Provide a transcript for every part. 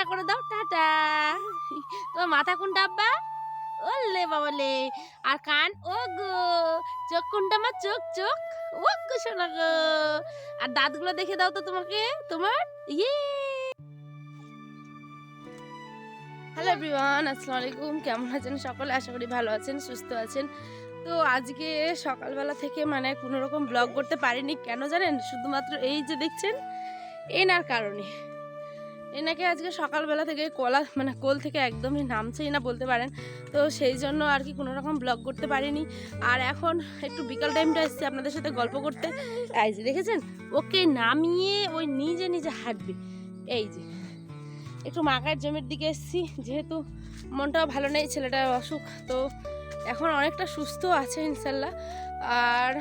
করে দাও, টাটা। তোমার মাথা কোনটা আব্বা? ওলে বাবালে। আর কান ও গো। চোখ কোনটা মা? চোখ চোখ ও গো শোনা গো। আর দাঁতগুলো দেখে দাও তো তোমাকে, তোমার ইয়ে। হ্যালো এভরিওয়ান, আসসালামু আলাইকুম। কেমন আছেন সকলে? আশা করি ভালো আছেন, সুস্থ আছেন। তো আজকে সকালবেলা থেকে মানে কোনো রকম ব্লগ করতে পারিনি। কেন জানেন? শুধুমাত্র এই যে দেখছেন এনার কারণে। এনাকে আজকে সকালবেলা থেকে কোল থেকে একদমই নামছেই না বলতে পারেন। তো সেই জন্য আর কি কোনো রকম ব্লগ করতে পারিনি। আর এখন একটু বিকাল টাইমটা এসেছি আপনাদের সাথে গল্প করতে। এই যে দেখেছেন, ওকে নামিয়ে ওই নিজে নিজে হাঁটবে। এই যে একটু মাকার জমির দিকে এসেছি, যেহেতু মনটাও ভালো নেই, ছেলেটার অসুখ। তো এখন অনেকটা সুস্থ আছে ইনশাল্লাহ। আর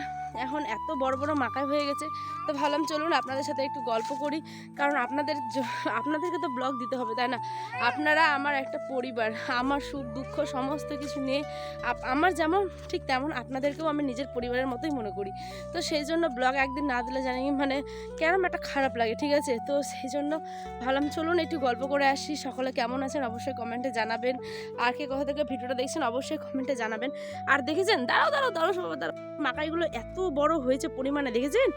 এখন এত বড় বড় মাকাই হয়ে গেছে। তো ভাবলাম চলুন আপনাদের সাথে একটু গল্প করি, কারণ আপনাদেরকে তো ব্লগ দিতে হবে, তাই না? আপনারা আমার একটা পরিবার, আমার সুখ দুঃখ সমস্ত কিছু নিয়ে আমার যেমন ঠিক তেমন আপনাদেরকেও আমি নিজের পরিবারের মতোই মনে করি। তো সেই জন্য ব্লগ একদিন না দিলে জানি মানে কেরম একটা খারাপ লাগে, ঠিক আছে? তো সেই জন্য ভাবলাম চলুন একটু গল্প করে আসি। সকলে কেমন আছেন অবশ্যই কমেন্টে জানাবেন। আর কে কোথা থেকে ভিডিওটা দেখছেন অবশ্যই কমেন্টে জানাবেন। আর দেখেছেন, দাঁড়াও সবাই দাঁড়াও, মাকাইগুলো এত বড় হয়েছে পরিমাণে, দেখেছেন?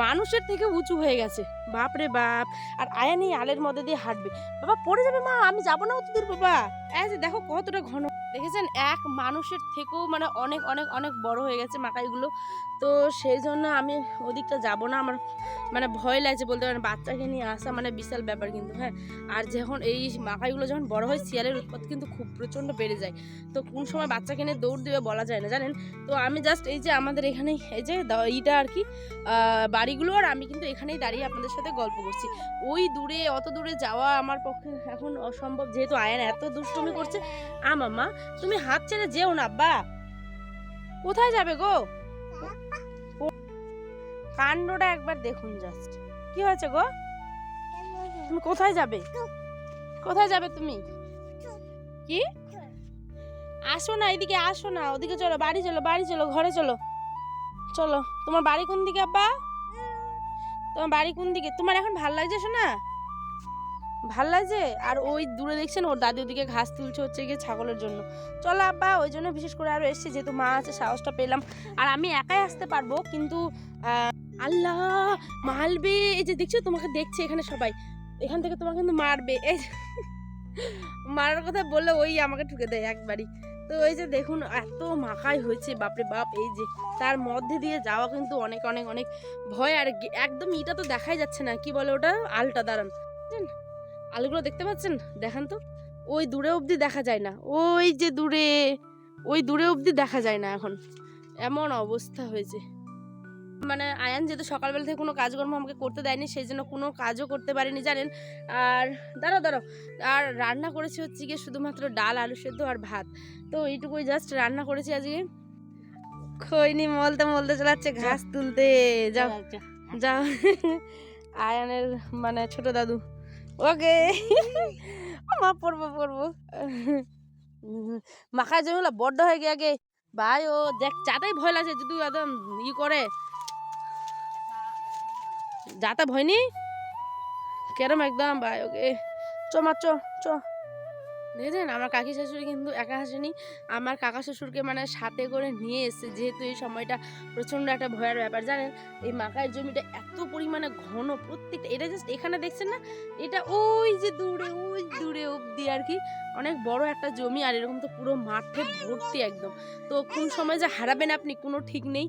মানুষের থেকে উঁচু হয়ে গেছে, বাপ রে বাপ। আর আয়ানি আলের মধ্যে দিয়ে হাঁটবে। বাবা পড়ে যাবে মা, আমি যাবো না অত দূর বাবা। এই যে দেখো কতটা ঘন, দেখেছেন? এক মানুষের থেকেও মানে অনেক অনেক অনেক বড় হয়ে গেছে মাকাইগুলো। তো সেই জন্য আমি ওদিকটা যাব না, আমার মানে ভয় লাগছে বলতে পারেন। বাচ্চাকে নিয়ে আসা মানে বিশাল ব্যাপার কিন্তু, হ্যাঁ। আর যখন এই মাকাইগুলো যখন বড় হয়, শিয়ালের উৎপাত কিন্তু খুব প্রচণ্ড বেড়ে যায়। তো কোন সময় বাচ্চাকে নিয়ে দৌড় দেবে বলা যায় না, জানেন? তো আমি জাস্ট এই যে আমাদের এখানেই এই যে ইটা আর কি বাড়িগুলো, আর আমি কিন্তু এখানেই দাঁড়িয়ে আপনাদের সাথে গল্প করছি। ওই দূরে অত দূরে যাওয়া আমার পক্ষে এখন অসম্ভব, যেহেতু আয়ান এত দুষ্টুমি করছে। মামা তুমি হাত ছেড়ে যেও না আব্বা। কোথায় যাবে গো? কাণ্ডটা একবার দেখুন জাস্ট, কি হয়েছে গো? তুমি কোথায় যাবে? কোথায় যাবে তুমি? কি আসো না, এদিকে আসো না, ওদিকে চলো, বাড়ি চলো, ঘরে চলো। চলো, তোমার বাড়ি কোন দিকে আব্বা? তোমার বাড়ি কোন দিকে? তোমার এখন ভাল লাগছে শোনা? ভাল লাগছে? আর ওই দূরে দেখছেন ওর দাদি ওদিকে ঘাস তুলছে, হচ্ছে গিয়ে ছাগলের জন্য। চলো আব্বা, ওই জন্য বিশেষ করে আরো এসছি, যেহেতু মা আছে সাহসটা পেলাম। আর আমি একাই আসতে পারবো, কিন্তু আল্লাহ মারবে। এই যে দেখছো, তোমাকে দেখছে এখানে সবাই, এখান থেকে তোমাকে কিন্তু মারবে। এই মারার কথা বললে ওই আমাকে ঠুকে দেয় একবারই। তো এই যে দেখুন এত মাকাই হয়েছে, বাপরে বাপ। এই যে তার মধ্যে দিয়ে যাওয়া কিন্তু অনেক অনেক অনেক ভয়। আর একদম ইটা তো দেখাই যাচ্ছে না, কি বলে ওটা, আলটা, দাঁড়ান। আলুগুলো দেখতে পাচ্ছেন? দেখান তো। ওই দূরে অবধি দেখা যায় না, ওই যে দূরে, ওই দূরে অবধি দেখা যায় না এখন, এমন অবস্থা হয়েছে। মানে আয়ান যেহেতু সকালবেলা থেকে কোনো কাজকর্ম আমাকে করতে দেয়নি, সেই জন্য কোনো কাজও করতে পারিনি, জানেন? আর দাঁড়াও, আর রান্না করেছি হচ্ছে গিয়ে শুধুমাত্র ডাল, আলু সেদ্ধ আর ভাত। তো এইটুকুই জাস্ট রান্না করেছি আজকে। খৈনি মলতে চলাচ্ছে ঘাস তুলতে। যাও যাও, আয়ানের মানে ছোট দাদু। ওকে মা পড়বো মাখার জন্য বড্ড হয়ে গিয়ে আগে ভাই। ও দেখ যাতাই ভয় লাগছে, যদি একদম করে যাতা ভয় নি কেরম একদম ভাই। ওকে চ। দেখেছেন, আমার কাকি শাশুড়ি কিন্তু একা আসেনি, আমার কাকা শ্বশুরকে মানে সাথে করে নিয়ে এসেছে, যেহেতু এই সময়টা প্রচণ্ড একটা ভয়ের ব্যাপার, জানেন? এই মাকাইয়ের জমিটা এত পরিমাণে ঘন, প্রত্যেকটা, এটা জাস্ট এখানে দেখছেন না, এটা ওই যে দূরে অবধি আর কি অনেক বড় একটা জমি। আর এরকম তো পুরো মাঠে ভর্তি একদম। তো কোন সময় যে হারাবেন আপনি কোনো ঠিক নেই।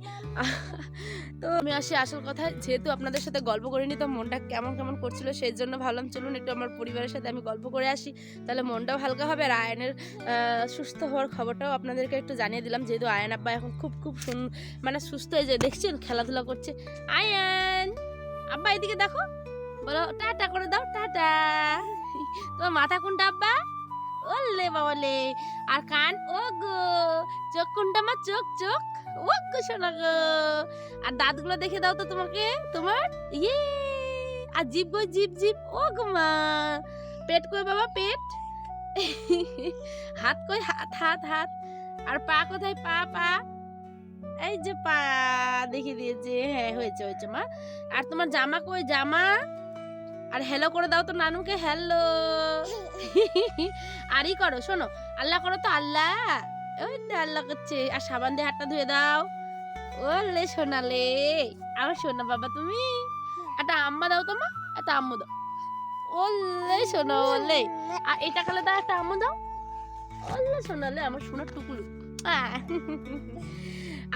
তো আমি আসি আসল কথায়, যেহেতু আপনাদের সাথে গল্প করিনি, তো মনটা কেমন কেমন করছিল, সেই জন্য ভাবলাম চলুন একটু আমার পরিবারের সাথে আমি গল্প করে আসি, তাহলে মনটাও হালকা হবে। আর আয়নের সুস্থ হওয়ার খবরটাও আপনাদেরকে একটু জানিয়ে দিলাম, যেহেতু আয়ন আব্বা এখন খুব মানে সুস্থ হয়ে যায়, দেখছেন খেলাধুলা করছে। আয়ন আব্বা এদিকে দেখো, বলো টাটা করে দাও, টাটা। তোমার মাথা কোনটা আব্বা? ওলে বাবালে। আর কান ও গো। চোখ কোনটা মা? চোখ ও গো শোনা গো। আর দাঁতগুলো দেখে দাও তো তোমাকে, তোমার ইয়ে। আর জিভ গো, জিভ ও গো মা। পেট কই বাবা, পেট? হাত কই? হাত। আর পা কোথায়? পা। এই যে পা দেখিয়ে দিয়েছে, হ্যাঁ হয়েছে মা। আর তোমার জামা কই? জামা। আর হ্যালো করে দাও তো নানুকে, হ্যালো। আরই করো, শোনো, আল্লাহ করো তো, আল্লাহ। ওই তো আল্লাহ করছে। আর সাবান দিয়ে হাতটা ধুয়ে দাও। ওলে সোনালে, আমার সোনা বাবা তুমি। একটা আম্মা দাও তোমা, একটা আম্মু দাও। ওলে সোনা ওলে। আর এটা খালে দাও, একটা আম্মু দাও। ওলে সোনালে, আমার সোনার টুকুলু।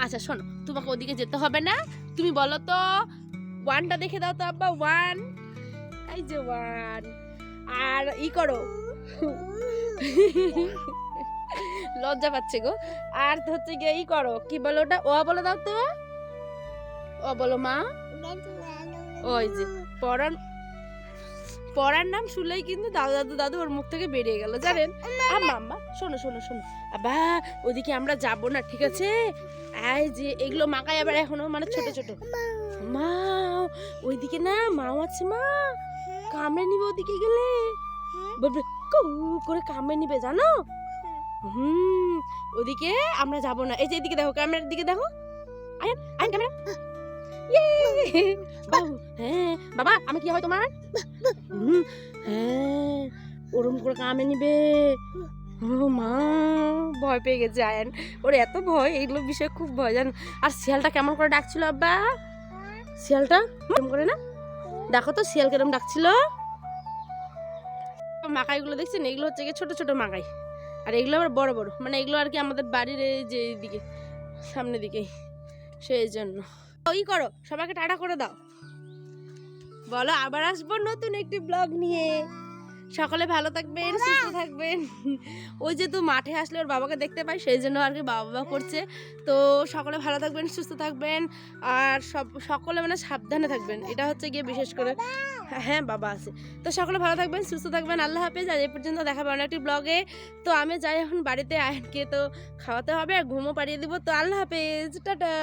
আচ্ছা শোনো, তোমাকে ওদিকে যেতে হবে না, তুমি বলো তো ওয়ানটা দেখে দাও তো আব্বা, ওয়ান। এই যে ওয়ান। আর ই করো, লজ্জা পাচ্ছে গো। আর হচ্ছে গিয়ে ই করো, কি বলো ওটা, ও বলে দাও তো, ও বলো মা। ওই যে পড়ার পড়ার নাম শুনলেই কিন্তু দাদু দাদু দাদু ওর মুখ থেকে বেরিয়ে গেল, জানেন। আম্মা শোনো শোনো শোনো, আবা ওদিকে আমরা যাব না, ঠিক আছে? এই যে এগুলো মাকাই আবার এখনো মানে ছোট ছোট। মা ওইদিকে না মাও আছে, মা কামড়ে নিবে ওদিকে গেলে, বলবে কু করে কামড়ে নিবে, জানো। ওদিকে আমরা যাব না। এই যে এদিকে দেখো, ক্যামেরার দিকে দেখো, আয়ন আয়ন ক্যামেরা। বাবু, হ্যাঁ বাবা, আমি কি হয় তোমার? হ্যাঁ, ওরম করে কামড়ে নিবে। ও মা, ভয় পেয়ে গেছে আয়ন, ওর এত ভয়, এইগুলো বিষয়ে খুব ভয়, জান। আর শিয়ালটা কেমন করে ডাকছিল আব্বা, শিয়ালটা কেমন করে না, দেখো তো শিয়াল কেরম ডাকছিল। মাকাইগুলো দেখছেন, এগুলো হচ্ছে গিয়ে ছোট ছোট মাকাই, আর এগুলো আবার বড় বড়, মানে এগুলো আর কি আমাদের বাড়ির এই যে এইদিকে সামনের দিকেই, সেই জন্য। ওই করো, সবাইকে টাটা করে দাও, বলো আবার আসবো নতুন একটি ব্লগ নিয়ে। সকলে ভালো থাকবেন, সুস্থ থাকবেন। ওই যে তো মাঠে আসলে ওর বাবাকে দেখতে পাই, সেই জন্য আর কি বাবা বাবা করছে। তো সকলে ভালো থাকবেন, সুস্থ থাকবেন, আর সকলে মানে সাবধানে থাকবেন, এটা হচ্ছে গিয়ে বিশেষ করে। হ্যাঁ বাবা আছে। তো সকলে ভালো থাকবেন, সুস্থ থাকবেন, আল্লাহ হাফেজ। আর এই পর্যন্ত দেখা পাবেন একটি ব্লগে। তো আমি যাই এখন বাড়িতে, আয়নকে তো খাওয়াতে হবে আর ঘুমও পাড়িয়ে দিব। তো আল্লাহ হাফেজ, টাটা।